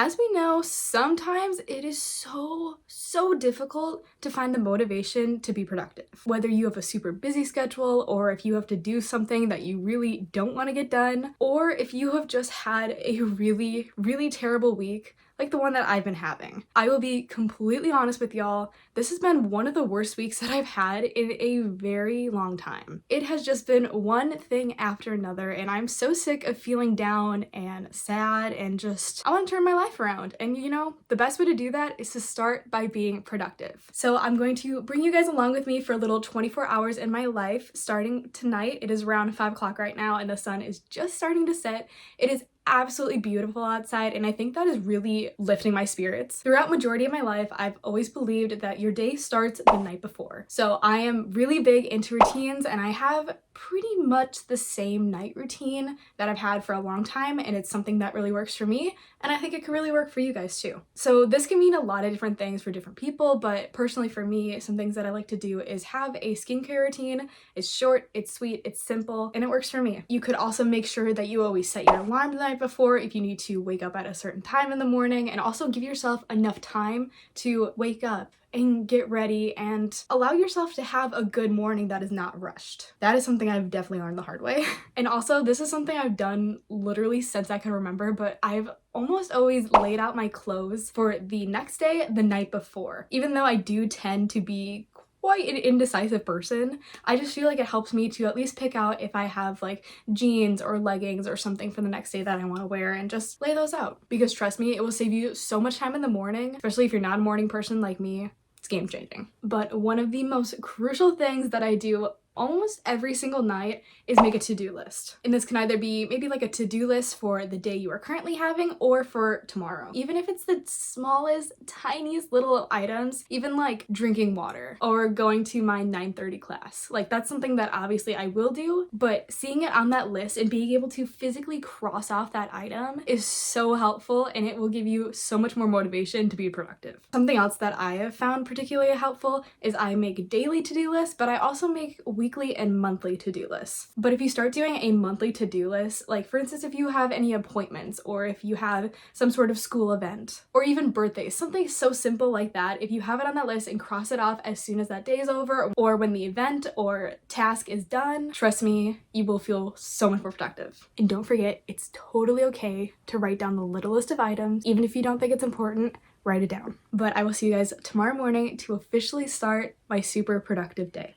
As we know, sometimes it is so difficult to find the motivation to be productive. Whether you have a super busy schedule, or if you have to do something that you really don't want to get done, or if you have just had a really terrible week, like the one that I've been having. I will be completely honest with y'all, this has been one of the worst weeks that I've had in a very long time. It has just been one thing after another, and I'm so sick of feeling down and sad and just, I want to turn my life around. And you know, the best way to do that is to start by being productive. So I'm going to bring you guys along with me for a little 24 hours in my life starting tonight. It is around 5 o'clock right now and the sun is just starting to set. It is absolutely beautiful outside, and I think that is really lifting my spirits. Throughout majority of my life, I've always believed that your day starts the night before. So I am really big into routines, and I have pretty much the same night routine that I've had for a long time, and it's something that really works for me, and I think it could really work for you guys too. So this can mean a lot of different things for different people, but personally for me, some things that I like to do is have a skincare routine. It's short, it's sweet, it's simple, and it works for me. You could also make sure that you always set your alarm the night before if you need to wake up at a certain time in the morning, and also give yourself enough time to wake up and get ready and allow yourself to have a good morning that is not rushed. That is something I've definitely learned the hard way. And also, this is something I've done literally since I can remember, but I've almost always laid out my clothes for the next day the night before. Even though I do tend to be quite an indecisive person, I just feel like it helps me to at least pick out if I have like jeans or leggings or something for the next day that I want to wear and just lay those out. Because trust me, it will save you so much time in the morning, especially if you're not a morning person like me. It's game changing. But one of the most crucial things that I do almost every single night is make a to-do list. And this can either be maybe like a to-do list for the day you are currently having or for tomorrow. Even if it's the smallest, tiniest little items, even like drinking water or going to my 9:30 class. Like that's something that obviously I will do, but seeing it on that list and being able to physically cross off that item is so helpful, and it will give you so much more motivation to be productive. Something else that I have found particularly helpful is I make daily to-do lists, but I also make weekly and monthly to-do lists. But if you start doing a monthly to-do list, like for instance, if you have any appointments or if you have some sort of school event or even birthdays, something so simple like that, if you have it on that list and cross it off as soon as that day is over or when the event or task is done, trust me, you will feel so much more productive. And don't forget, it's totally okay to write down the littlest of items. Even if you don't think it's important, write it down. But I will see you guys tomorrow morning to officially start my super productive day.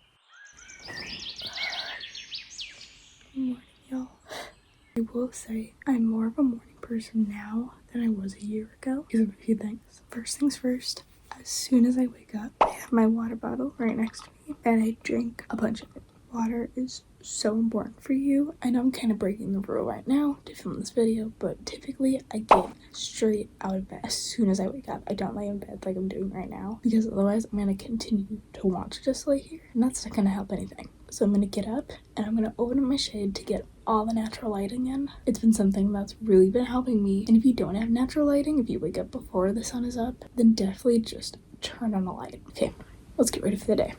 Good morning, y'all. I will say I'm more of a morning person now than I was a year ago because of a few things. First things first, as soon as I wake up, I have my water bottle right next to me and I drink a bunch of it. Water is so important for you. I know I'm kind of breaking the rule right now to film this video, but typically I get straight out of bed as soon as I wake up. I don't lay in bed like I'm doing right now because otherwise I'm going to continue to want to just lay here and that's not going to help anything. So I'm going to get up and I'm going to open up my shade to get all the natural lighting in. It's been something that's really been helping me. And if you don't have natural lighting, if you wake up before the sun is up, then definitely just turn on a light. Okay, let's get ready for the day.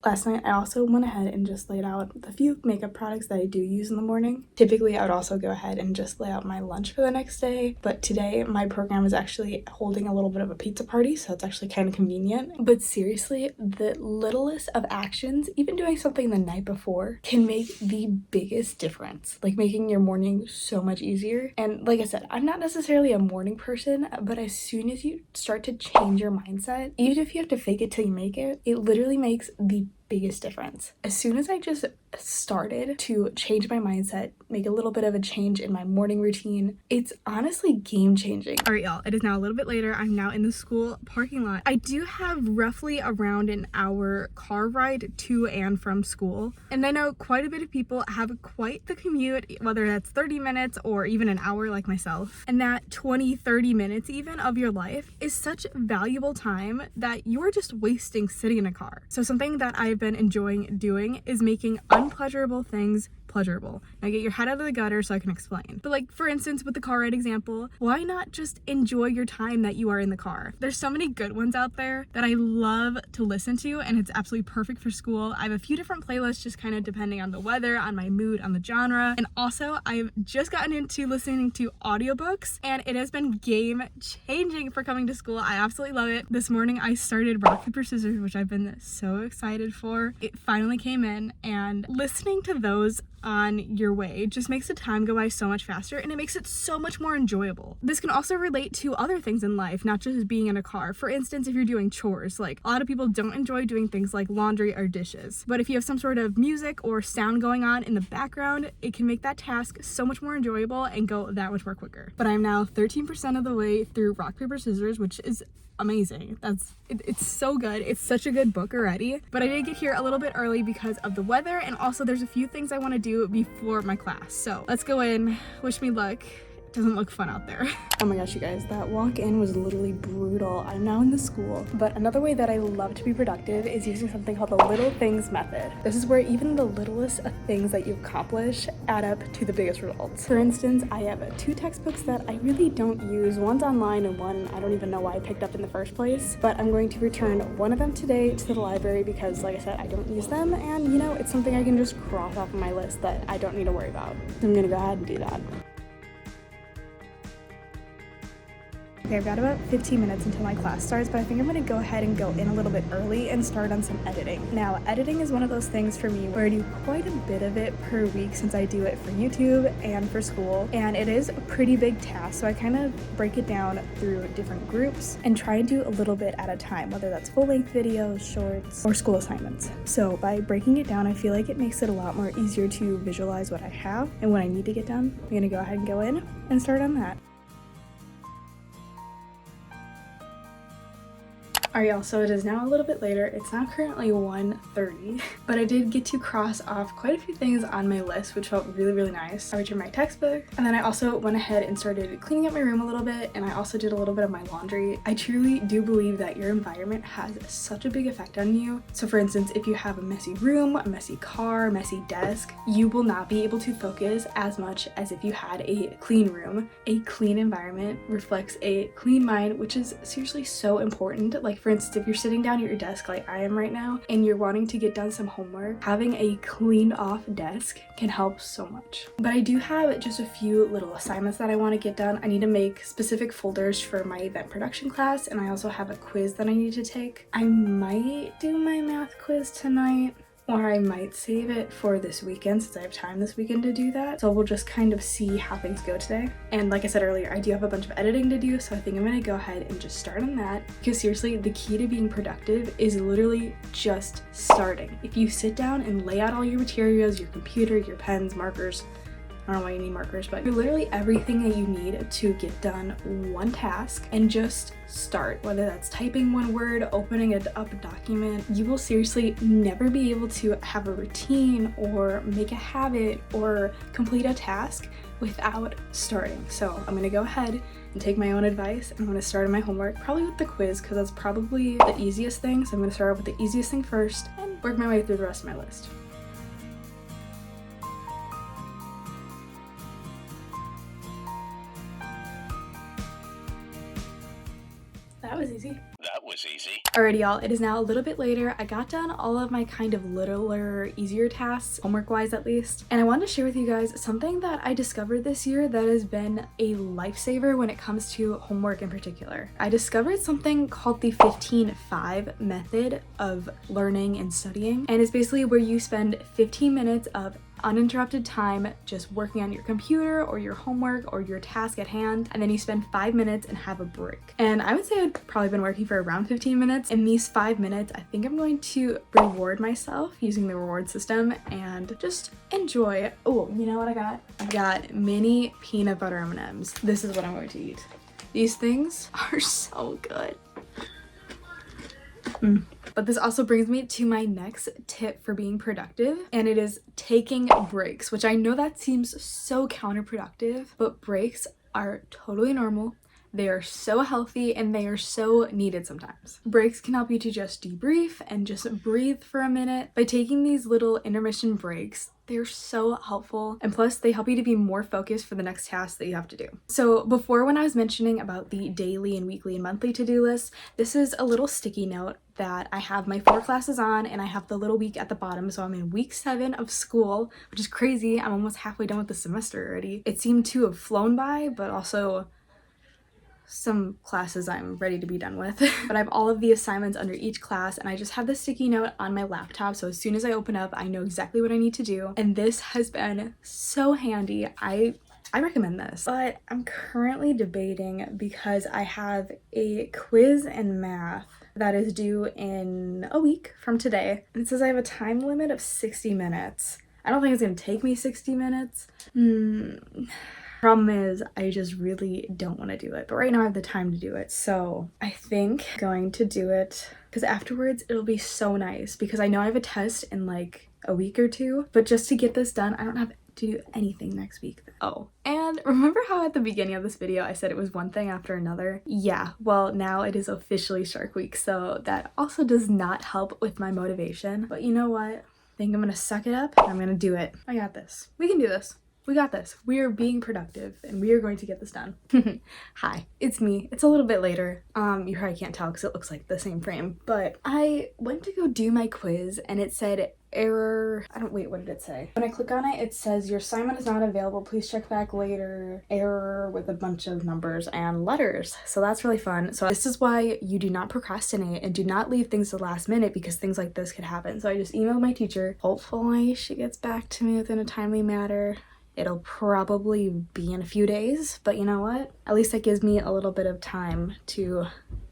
Last night, I also went ahead and just laid out the few makeup products that I do use in the morning. Typically, I would also go ahead and just lay out my lunch for the next day, but today my program is actually holding a little bit of a pizza party, so it's actually kind of convenient. But seriously, the littlest of actions, even doing something the night before, can make the biggest difference, like making your morning so much easier. And like I said, I'm not necessarily a morning person, but as soon as you start to change your mindset, even if you have to fake it till you make it, it literally makes the biggest difference. As soon as I just started to change my mindset, make a little bit of a change in my morning routine, it's honestly game changing. All right, y'all, it is now a little bit later. I'm now in the school parking lot. I do have roughly around an hour car ride to and from school, and I know quite a bit of people have quite the commute, whether that's 30 minutes or even an hour like myself, and that 20-30 minutes even of your life is such valuable time that you're just wasting sitting in a car. So something that I've been enjoying doing is making unpleasurable things pleasurable. Now get your head out of the gutter so I can explain. But like, for instance, with the car ride example, why not just enjoy your time that you are in the car? There's so many good ones out there that I love to listen to, and it's absolutely perfect for school. I have a few different playlists just kind of depending on the weather, on my mood, on the genre. And also I've just gotten into listening to audiobooks, and it has been game changing for coming to school. I absolutely love it. This morning I started rock, paper, scissors, which I've been so excited for. It finally came in, and listening to those on your way just makes the time go by so much faster, and it makes it so much more enjoyable. This can also relate to other things in life, not just being in a car. For instance, if you're doing chores, like a lot of people don't enjoy doing things like laundry or dishes, but if you have some sort of music or sound going on in the background, it can make that task so much more enjoyable and go that much more quicker. But I'm now 13% of the way through rock, paper, scissors, which is amazing. It's so good. It's such a good book already, but I did get here a little bit early because of the weather, and also there's a few things I want to do before my class. So let's go in. Wish me luck. Doesn't look fun out there. Oh my gosh, you guys, that walk-in was literally brutal. I'm now in the school, but another way that I love to be productive is using something called the little things method. This is where even the littlest of things that you accomplish add up to the biggest results. For instance, I have 2 textbooks that I really don't use. One's online and one I don't even know why I picked up in the first place, but I'm going to return one of them today to the library because, like I said, I don't use them, and you know, it's something I can just cross off of my list that I don't need to worry about. So I'm gonna go ahead and do that. Okay, I've got about 15 minutes until my class starts, but I think I'm gonna go ahead and go in a little bit early and start on some editing. Now, editing is one of those things for me where I do quite a bit of it per week since I do it for YouTube and for school, and it is a pretty big task, so I kind of break it down through different groups and try and do a little bit at a time, whether that's full-length videos, shorts, or school assignments. So by breaking it down, I feel like it makes it a lot more easier to visualize what I have and what I need to get done. I'm gonna go ahead and go in and start on that. Alright y'all, so it is now a little bit later. It's now currently 1:30, but I did get to cross off quite a few things on my list, which felt really, really nice. I returned my textbook, and then I also went ahead and started cleaning up my room a little bit, and I also did a little bit of my laundry. I truly do believe that your environment has such a big effect on you. So for instance, if you have a messy room, a messy car, a messy desk, you will not be able to focus as much as if you had a clean room. A clean environment reflects a clean mind, which is seriously so important. Like, for instance, if you're sitting down at your desk like I am right now and you're wanting to get done some homework, having a cleaned off desk can help so much. But I do have just a few little assignments that I want to get done. I need to make specific folders for my event production class, and I also have a quiz that I need to take. I might do my math quiz tonight, or I might save it for this weekend since I have time this weekend to do that. So we'll just kind of see how things go today. And like I said earlier, I do have a bunch of editing to do, so I think I'm gonna go ahead and just start on that. Because seriously, the key to being productive is literally just starting. If you sit down and lay out all your materials, your computer, your pens, markers, I don't know why you need markers, but you're literally everything that you need to get done one task and just start. Whether that's typing one word, opening up a document, you will seriously never be able to have a routine or make a habit or complete a task without starting. So I'm gonna go ahead and take my own advice, and I'm gonna start on my homework, probably with the quiz, because that's probably the easiest thing. So I'm gonna start off with the easiest thing first and work my way through the rest of my list. That was easy. That was easy. Alrighty y'all, it is now a little bit later. I got done all of my kind of littler, easier tasks, homework-wise at least, and I wanted to share with you guys something that I discovered this year that has been a lifesaver when it comes to homework in particular. I discovered something called the 15-5 method of learning and studying, and it's basically where you spend 15 minutes of uninterrupted time just working on your computer or your homework or your task at hand, and then you spend 5 minutes and have a break. And I would say I've probably been working for around 15 minutes. In these 5 minutes, I think I'm going to reward myself using the reward system and just enjoy. Oh, you know what I got? I got mini peanut butter M&Ms. This is what I'm going to eat. These things are so good. But this also brings me to my next tip for being productive, and it is taking breaks, which I know that seems so counterproductive, but breaks are totally normal. They are so healthy and they are so needed sometimes. Breaks can help you to just debrief and just breathe for a minute. By taking these little intermission breaks, they're so helpful, and plus they help you to be more focused for the next task that you have to do. So before, when I was mentioning about the daily and weekly and monthly to-do list, this is a little sticky note that I have my 4 classes on, and I have the little week at the bottom, so I'm in week 7 of school, which is crazy. I'm almost halfway done with the semester already. It seemed to have flown by, but also some classes I'm ready to be done with. But I have all of the assignments under each class, and I just have the sticky note on my laptop, so as soon as I open up, I know exactly what I need to do, and this has been so handy. I recommend this. But I'm currently debating because I have a quiz in math that is due in a week from today, and it says I have a time limit of 60 minutes. I don't think it's gonna take me 60 minutes. Problem is, I just really don't want to do it, but right now I have the time to do it, so I think I'm going to do it, because afterwards it'll be so nice, because I know I have a test in like a week or 2, but just to get this done, I don't have to do anything next week. Oh, and remember how at the beginning of this video I said it was one thing after another? Yeah, well, now it is officially Shark Week, so that also does not help with my motivation, but you know what? I think I'm gonna suck it up and I'm gonna do it. I got this. We can do this. We got this. We are being productive and we are going to get this done. Hi, it's me. It's a little bit later. You probably can't tell because it looks like the same frame, but I went to go do my quiz and it said error. Wait, what did it say? When I click on it, it says your assignment is not available. Please check back later. Error with a bunch of numbers and letters. So that's really fun. So this is why you do not procrastinate and do not leave things to the last minute, because things like this could happen. So I just emailed my teacher. Hopefully she gets back to me within a timely manner. It'll probably be in a few days, but you know what? At least that gives me a little bit of time to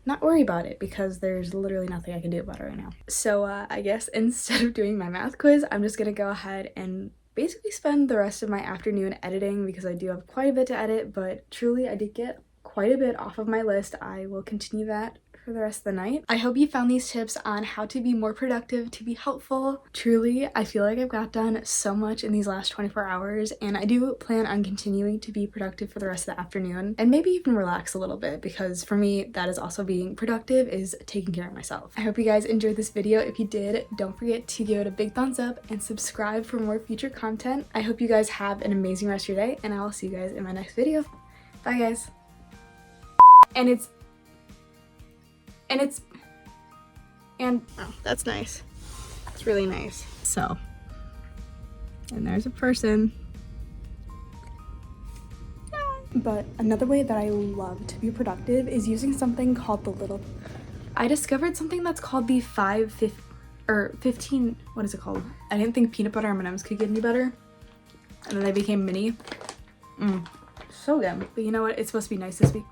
not worry about it, because there's literally nothing I can do about it right now. So I guess instead of doing my math quiz, I'm just gonna go ahead and basically spend the rest of my afternoon editing, because I do have quite a bit to edit, but truly I did get quite a bit off of my list. I will continue that for the rest of the night. I hope you found these tips on how to be more productive to be helpful. Truly, I feel like I've got done so much in these last 24 hours, and I do plan on continuing to be productive for the rest of the afternoon, and maybe even relax a little bit, because for me, that is also being productive, is taking care of myself. I hope you guys enjoyed this video. If you did, don't forget to give it a big thumbs up and subscribe for more future content. I hope you guys have an amazing rest of your day, and I will see you guys in my next video. Bye, guys. Oh, that's nice. It's really nice. So, and there's a person. But another way that I love to be productive is using something called I discovered something that's called the 15, what is it called? I didn't think peanut butter M&Ms could get any better, and then they became mini. So good. But you know what? It's supposed to be nice this week.